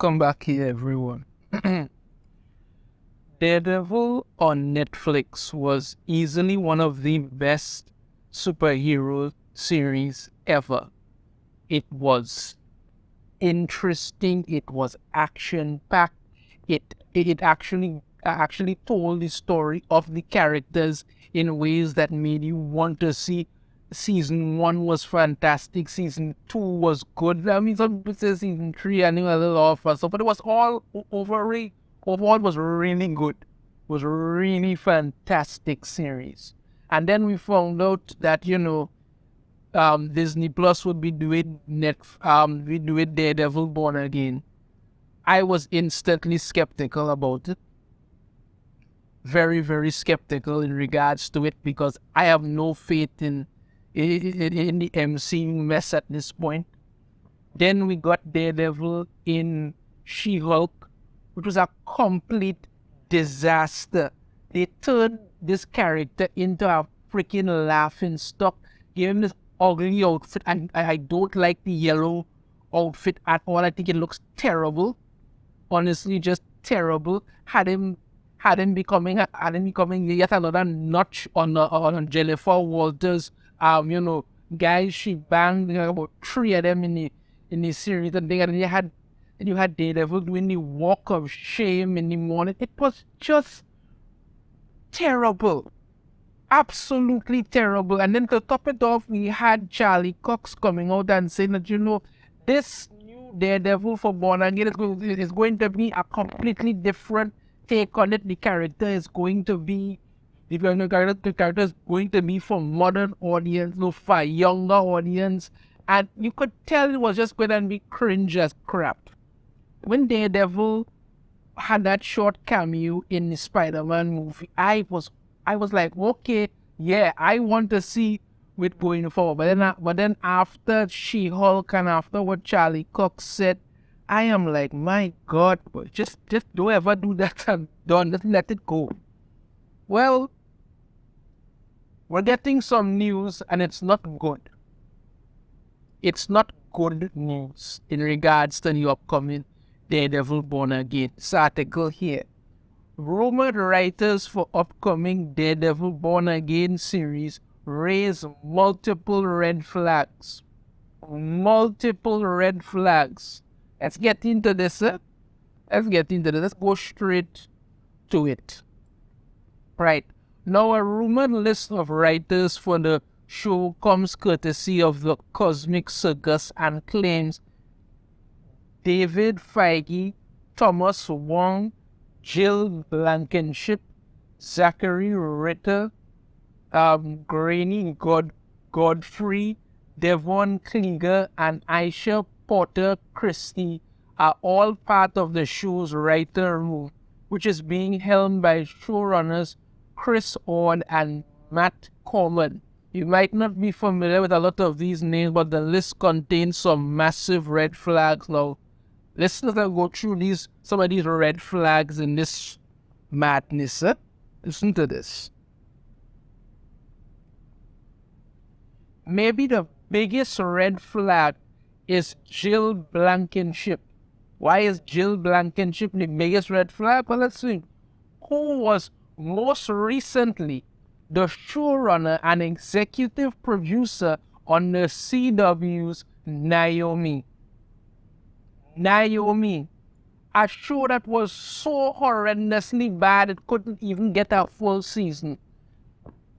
Welcome back here, everyone. Daredevil on Netflix was easily one of the best superhero series ever. It was interesting, it was action-packed, it actually told the story of the characters in ways that made you want to see. Season 1 was fantastic. Season 2 was good. I mean, some people say season 3 I knew a little off or so, but it was all overall was really good. It was a really fantastic series. And then we found out that Disney Plus would be doing Daredevil Born Again. I was instantly skeptical about it. Very, very skeptical in regards to it because I have no faith in the MCU mess at this point. Then we got Daredevil in She-Hulk, which was a complete disaster. They turned this character into a freaking laughing stock, gave him this ugly outfit, and I don't like the yellow outfit at all. I think it looks terrible. Honestly, just terrible. Had him becoming yet another notch on Jennifer Walters. Guys she banged about 3 of them in the series, and then you had Daredevil doing the walk of shame in the morning. It was just terrible. Absolutely terrible. And then to top it off, we had Charlie Cox coming out and saying that this new Daredevil for Born Again is going to be a completely different take on it. The character is going to be for modern audience, for a younger audience, and you could tell it was just going to be cringe as crap. When Daredevil had that short cameo in the Spider-Man movie, I was like, okay, yeah, I want to see it going forward. But then after She-Hulk and after what Charlie Cox said, I am like, my God, just don't ever do that and just let it go. Well, we're getting some news and it's not good. It's not good news in regards to the upcoming Daredevil Born Again. This article here. Rumored writers for upcoming Daredevil Born Again series raise multiple red flags. Multiple red flags. Let's get into this. Let's go straight to it. Right. Now, a rumored list of writers for the show comes courtesy of the Cosmic Circus and claims David Feige, Thomas Wong, Jill Blankenship, Zachary Ritter, Granny Godfrey, Devon Klinger, and Aisha Porter Christie are all part of the show's writer room, which is being helmed by showrunners Chris Ord and Matt Corman. You might not be familiar with a lot of these names, but the list contains some massive red flags. Now, let's go through some of these red flags in this madness. Listen to this. Maybe the biggest red flag is Jill Blankenship. Why is Jill Blankenship the biggest red flag? Well, let's see. Who was most recently the showrunner and executive producer on the CW's Naomi. A show that was so horrendously bad it couldn't even get a full season.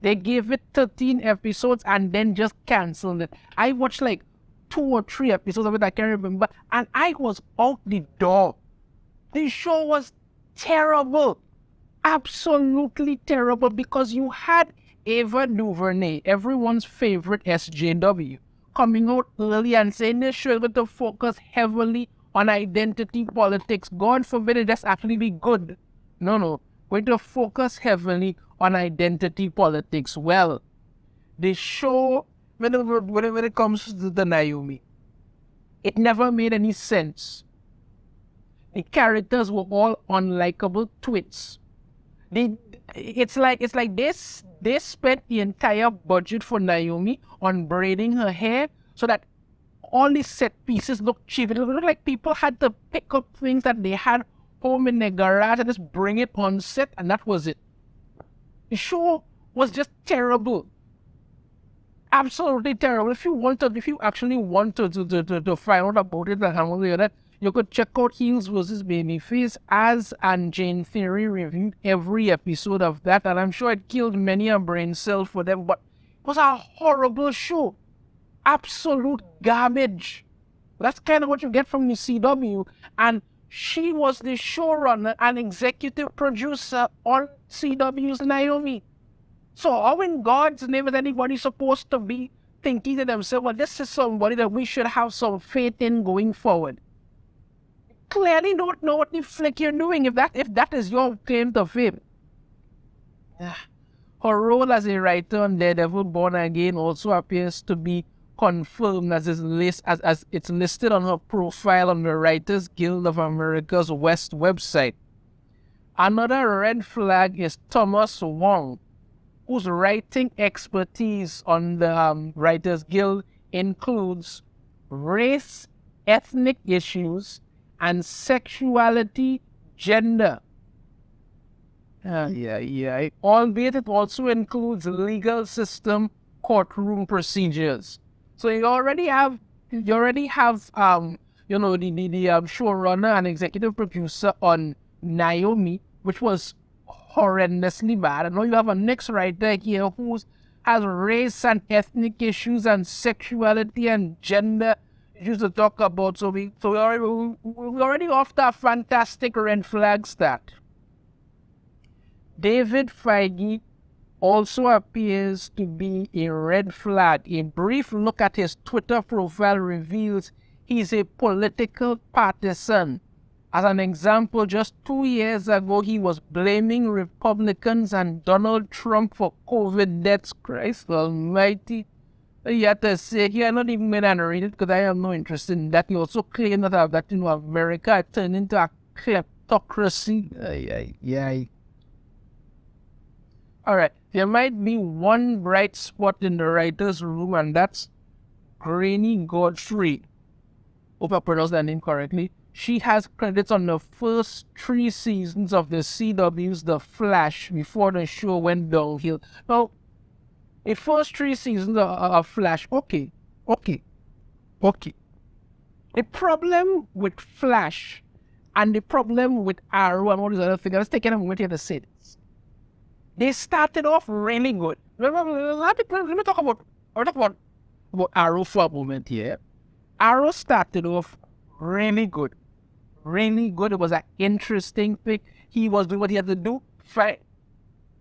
They gave it 13 episodes and then just canceled it. I watched like 2 or 3 episodes of it, I can't remember, and I was out the door. The show was terrible. Absolutely terrible, because you had Ava DuVernay, everyone's favorite SJW, coming out early and saying this show is going to focus heavily on identity politics. God forbid it just actually be good. No. Going to focus heavily on identity politics. Well, the show, when it comes to the Naomi, it never made any sense. The characters were all unlikable twits. It's like they spent the entire budget for Naomi on braiding her hair so that all these set pieces looked cheap. It looked like people had to pick up things that they had home in their garage and just bring it on set, and that was it. The show was just terrible. Absolutely terrible. If you actually wanted to find out about it and all that, you could check out Heels vs. Babyface. As and Jane Theory reviewed every episode of that, and I'm sure it killed many a brain cell for them, but it was a horrible show. Absolute garbage. That's kind of what you get from the CW. And she was the showrunner and executive producer on CW's Naomi. So how in God's name is anybody supposed to be thinking to themselves, well, this is somebody that we should have some faith in going forward? You clearly don't know what the flick you're doing if that is your claim to fame. Her role as a writer on Daredevil Born Again also appears to be confirmed as it's listed on her profile on the Writers Guild of America's West website. Another red flag is Thomas Wong, whose writing expertise on the Writers Guild includes race, ethnic issues, and sexuality, gender. Albeit it also includes legal system, courtroom procedures. So you already have the showrunner and executive producer on Naomi, which was horrendously bad. And now you have a next writer here who has race and ethnic issues and sexuality and gender issues to talk about. So we're already off to a fantastic red flag start. David Feige also appears to be a red flag. A brief look at his Twitter profile reveals he's a political partisan. As an example, just 2 years ago, he was blaming Republicans and Donald Trump for COVID deaths. Christ almighty. You have to say here, I'm not even going to read it because I have no interest in that. He also claimed that America turned into a kleptocracy. Alright, there might be one bright spot in the writer's room, and that's Granny Godfrey. Hope I pronounced that name correctly. She has credits on the first 3 seasons of the CW's The Flash before the show went downhill. Now, the first 3 seasons of Flash, okay. The problem with Flash and the problem with Arrow and all these other things, let's take a moment here to say this. They started off really good. Let me talk about Arrow for a moment here. Arrow started off really good. Really good. It was an interesting thing. He was doing what he had to do. Fine.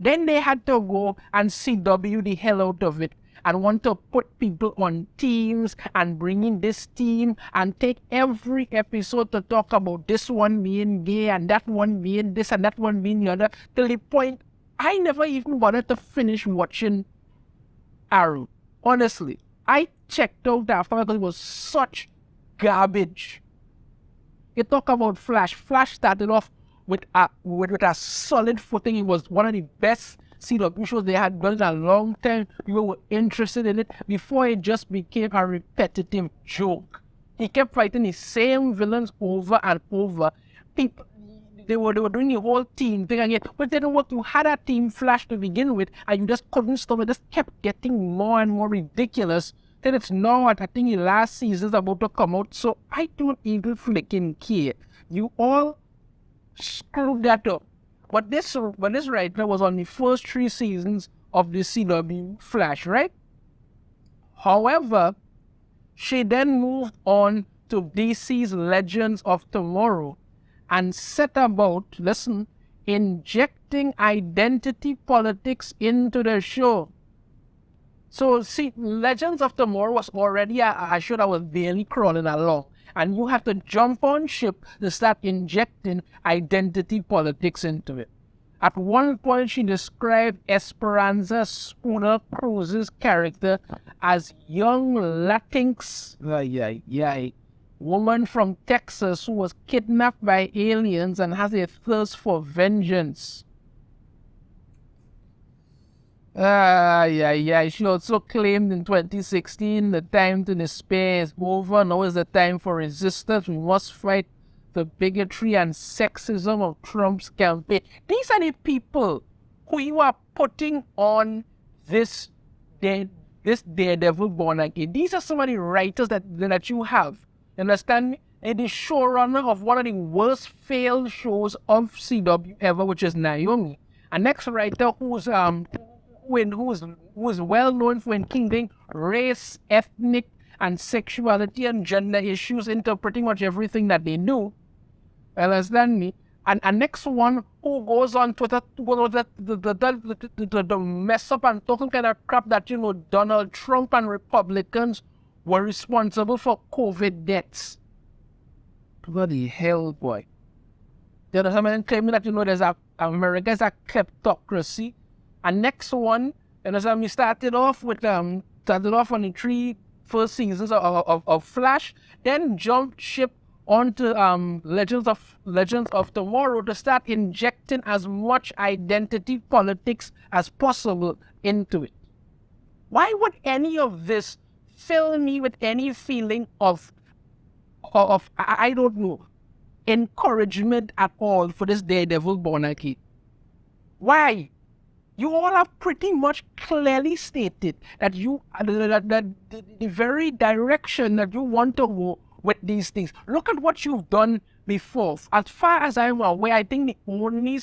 Then they had to go and CW the hell out of it and want to put people on teams and bring in this team and take every episode to talk about this one being gay and that one being this and that one being the other, till the point I never even wanted to finish watching Arrow. Honestly, I checked out after because it was such garbage. You talk about Flash. Flash started off with a solid footing. It was one of the best CW shows they had done in a long time. People were interested in it before it just became a repetitive joke. He kept fighting the same villains over and over. People, they were doing the whole team thing again, but it didn't work. You had a team Flash to begin with, and you just couldn't stop it. It just kept getting more and more ridiculous. Then it's now, I think the last season's about to come out, so I don't even freaking care. You all screwed that up. But this writer was on the first 3 seasons of the CW Flash, right? However, she then moved on to DC's Legends of Tomorrow and set about, listen, injecting identity politics into the show. So, see, Legends of Tomorrow was already a show that was barely crawling along. And you have to jump on ship to start injecting identity politics into it. At one point, she described Esperanza Spooner Cruz's character as young Latinx woman from Texas who was kidnapped by aliens and has a thirst for vengeance. Yeah. She also claimed in 2016 the time to despair is over. Now is the time for resistance. We must fight the bigotry and sexism of Trump's campaign. These are the people who you are putting on this this Daredevil born again. These are some of the writers that you have. You understand me? And the showrunner of one of the worst failed shows of CW ever, which is Naomi. A next writer who's well known for including race, ethnic, and sexuality and gender issues into pretty much everything that they do. Understand me? And a next one who goes on Twitter to mess up and talking kind of crap that, you know, Donald Trump and Republicans were responsible for COVID deaths. Bloody hell, boy. The other time claiming that, you know, America is a kleptocracy. And next one, you know, we started off on the three first seasons of Flash, then jumped ship onto Legends of Tomorrow to start injecting as much identity politics as possible into it. Why would any of this fill me with any feeling of I don't know, encouragement at all for this Daredevil monarchy? Why? You all have pretty much clearly stated that the very direction that you want to go with these things. Look at what you've done before. As far as I'm aware, I think the only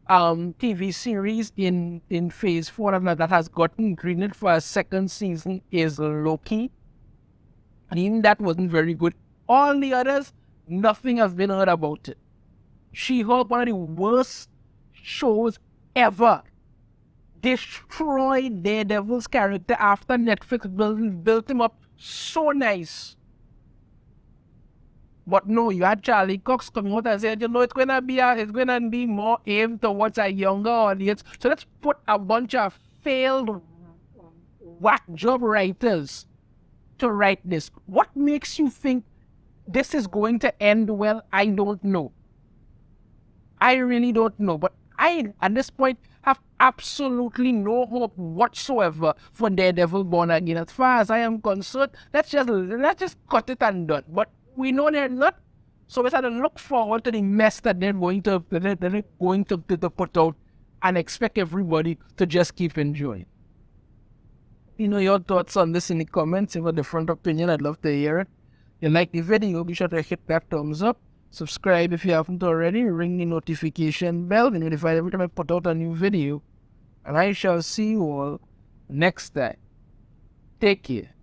TV series in Phase 4 that has gotten greenlit for a second season is Loki. And even that wasn't very good. All the others, nothing has been heard about it. She-Hulk, one of the worst shows ever. Destroyed Daredevil's character after Netflix built him up so nice. But no, you had Charlie Cox coming out and said, you know, it's gonna be more aimed towards a younger audience. So let's put a bunch of failed whack job writers to write this. What makes you think this is going to end well? I don't know. I really don't know. But I, at this point, have absolutely no hope whatsoever for Daredevil Born Again. As far as I am concerned, let's just cut it and done. But we know they're not, so we have to look forward to the mess that they're going to put out and expect everybody to just keep enjoying. You know your thoughts on this in the comments. If you have a different opinion, I'd love to hear it. If you like the video, be sure to hit that thumbs up. Subscribe if you haven't already. Ring the notification bell to be notified every time I put out a new video. And I shall see you all next time. Take care.